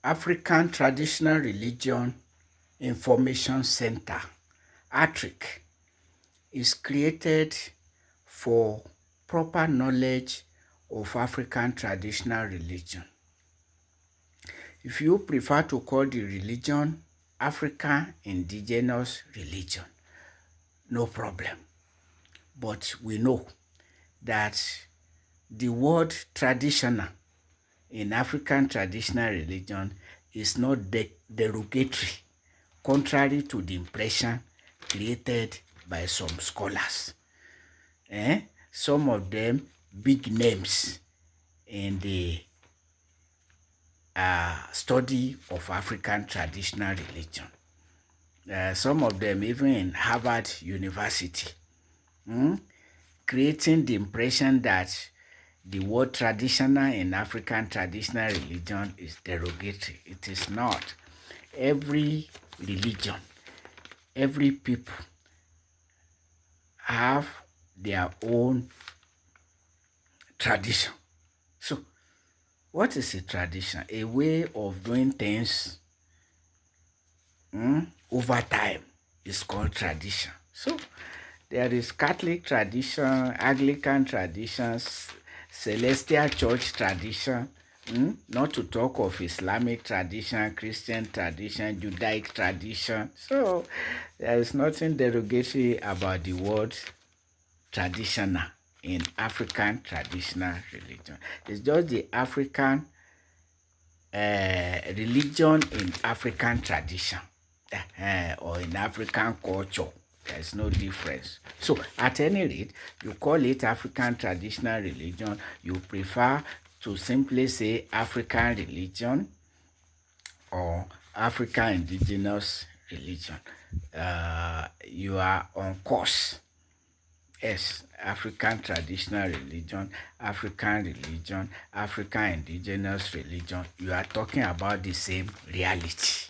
African Traditional Religion Information Center, ATRIC, is created for proper knowledge of African traditional religion. If you prefer to call the religion African indigenous religion, no problem. But we know that the word traditional in African traditional religion is not derogatory, contrary to the impression created by some scholars. Some of them big names in the study of African traditional religion. Some of them even in Harvard University, creating the impression that the word traditional in African traditional religion is derogatory. It is not. Every religion, every people have their own tradition. So, what is a tradition? A way of doing things over time is called tradition. So, there is Catholic tradition, Anglican traditions, Celestial Church tradition, not to talk of Islamic tradition, Christian tradition, Judaic tradition. So there is nothing derogatory about the word traditional in African traditional religion. It's just the African religion in African tradition or in African culture. There's no difference. So at any rate, you call it African traditional religion. You prefer to simply say African religion or African indigenous religion. You are on course. Yes, African traditional religion, African indigenous religion. You are talking about the same reality.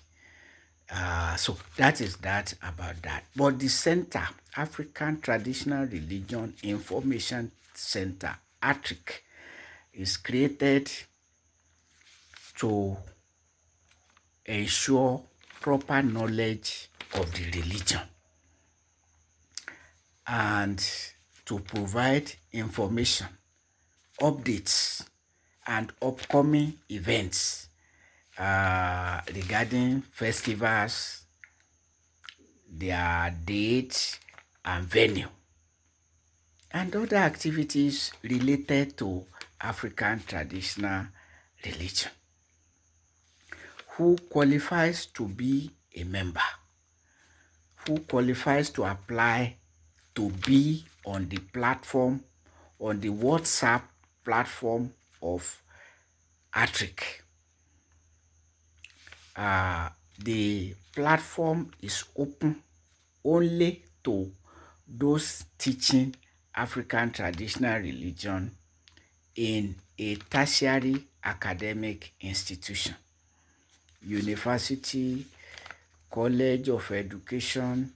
So that is that about that. But the center, African Traditional Religion Information Center, ATRIC, is created to ensure proper knowledge of the religion and to provide information, updates, and upcoming events regarding festivals, their dates and venue, and other activities related to African traditional religion. Who qualifies to be a member? Who qualifies to apply to be on the platform, on the WhatsApp platform of ATRIC? The platform is open only to those teaching African traditional religion in a tertiary academic institution, university, college of education,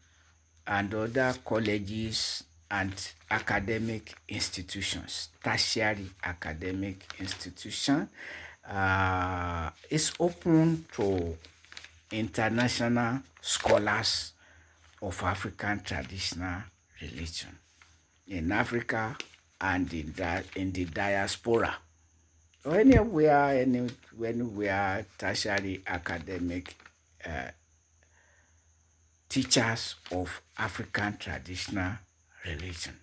and other colleges and academic institutions. Tertiary academic institution is open to international scholars of African traditional religion in Africa and in the diaspora or anywhere tertiary academic teachers of African traditional religion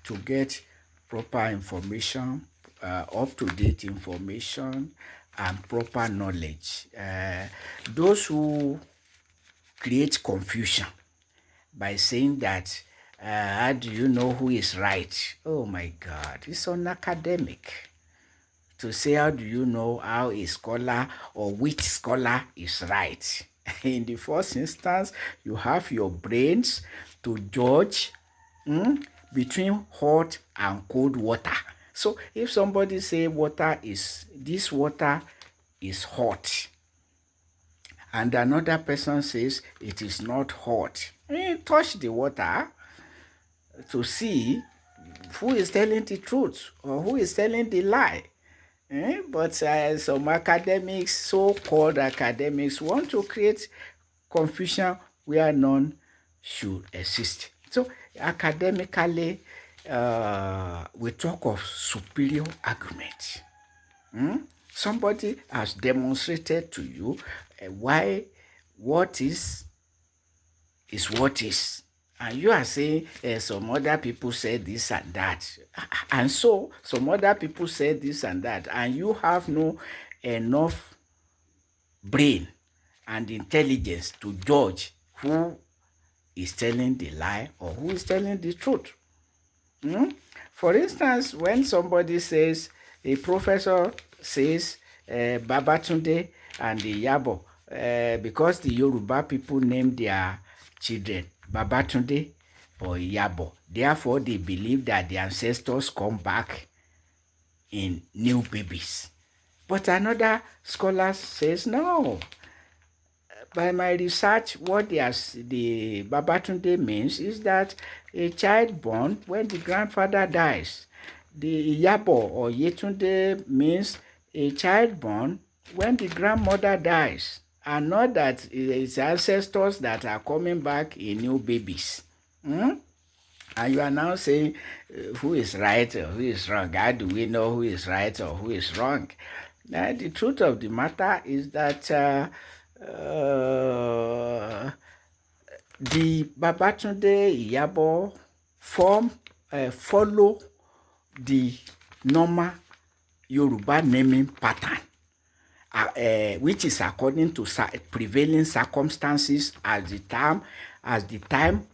to get proper information, up-to-date information, and proper knowledge. Those who create confusion by saying that, how do you know who is right? Oh my God, it's unacademic to say how do you know how a scholar or which scholar is right. In the first instance, you have your brains to judge between hot and cold water. So if somebody say this water is hot, and another person says it is not hot, touch the water to see who is telling the truth or who is telling the lie. But some academics, so-called academics, want to create confusion where none should exist. So academically, we talk of superior argument. Somebody has demonstrated to you why what is what is. And you are saying some other people said this and that. And so some other people said this and that. And you have no enough brain and intelligence to judge who is telling the lie or who is telling the truth. For instance, when somebody says, a professor says, Babatunde and the Yabo, because the Yoruba people name their children Babatunde or Yabo, therefore they believe that the ancestors come back in new babies. But another scholar says, no, by my research, what the Babatunde means is that a child born when the grandfather dies. The Yabo or Yetunde means a child born when the grandmother dies, and not that it's ancestors that are coming back in new babies. And you are now saying who is right or who is wrong. How do we know who is right or who is wrong? Now, the truth of the matter is that the Babatunde Iyabo follow the normal Yoruba naming pattern, which is according to prevailing circumstances at the time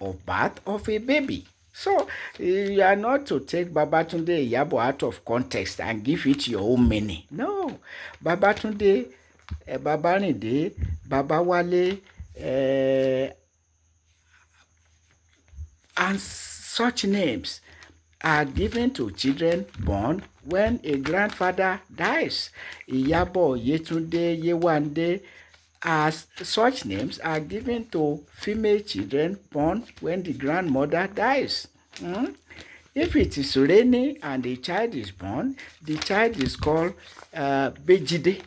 of birth of a baby. So you are not to take Babatunde Iyabo out of context and give it your own meaning. No, Babatunde, Babarinde, Babawale, and such names are given to children born when a grandfather dies. Iyabo, Yetunde, Yewande, as such names are given to female children born when the grandmother dies. If it is rainy and a child is born, the child is called Bejide.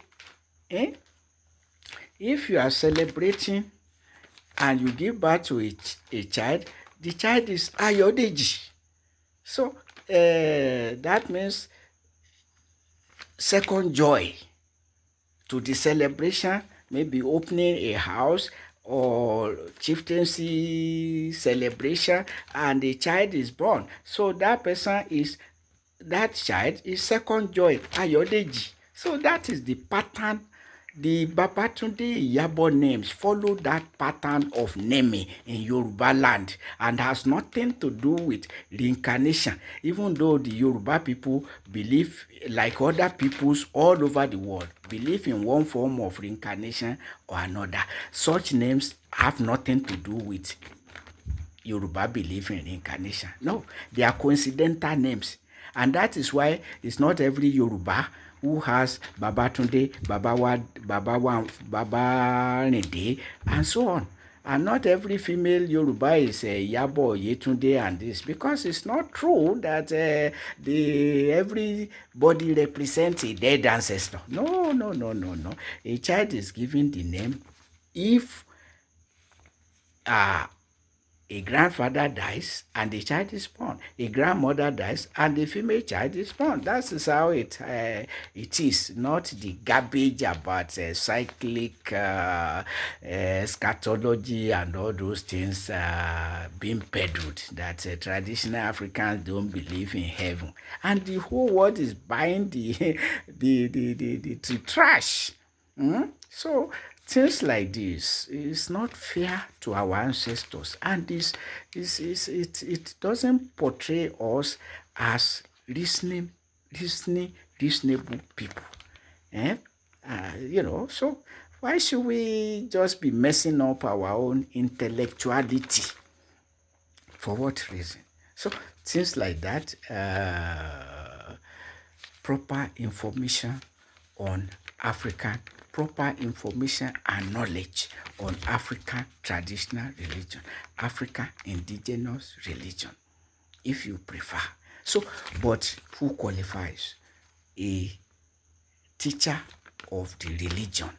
If you are celebrating and you give birth to a child, the child is Ayodeji. So that means second joy to the celebration, maybe opening a house or chieftaincy celebration, and the child is born. So that child is second joy, Ayodeji. So that is the pattern. The Babatunde Iyabo names follow that pattern of naming in Yoruba land and has nothing to do with reincarnation, even though the Yoruba people believe, like other peoples all over the world, believe in one form of reincarnation or another. Such names have nothing to do with Yoruba belief in reincarnation. No, they are coincidental names. And that is why it's not every Yoruba who has Babatunde, Babarinde, and so on. And not every female Yoruba is Yabo, Yetunde, and this, because it's not true that everybody represents a dead ancestor. No. A child is given the name if a grandfather dies and the child is born. A grandmother dies and the female child is born. That is how it is, not the garbage about cyclic scatology and all those things being peddled, that traditional Africans don't believe in heaven. And the whole world is buying the trash. So things like this is not fair to our ancestors, and it doesn't portray us as reasonable people. So why should we just be messing up our own intellectuality? For what reason? So things like that, proper information on proper information and knowledge on African traditional religion, African indigenous religion, if you prefer. So, but who qualifies? A teacher of the religion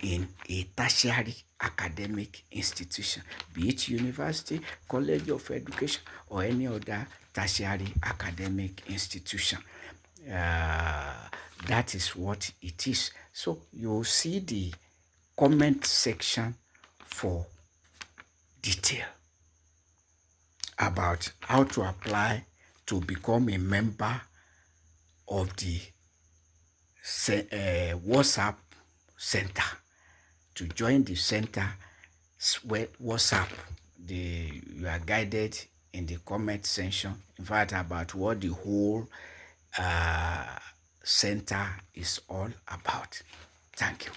in a tertiary academic institution, be it university, college of education, or any other tertiary academic institution. That is what it is. So you'll see the comment section for detail about how to apply to become a member of the WhatsApp center. To join the center, WhatsApp, you are guided in the comment section. In fact, about what the whole center is all about. Thank you.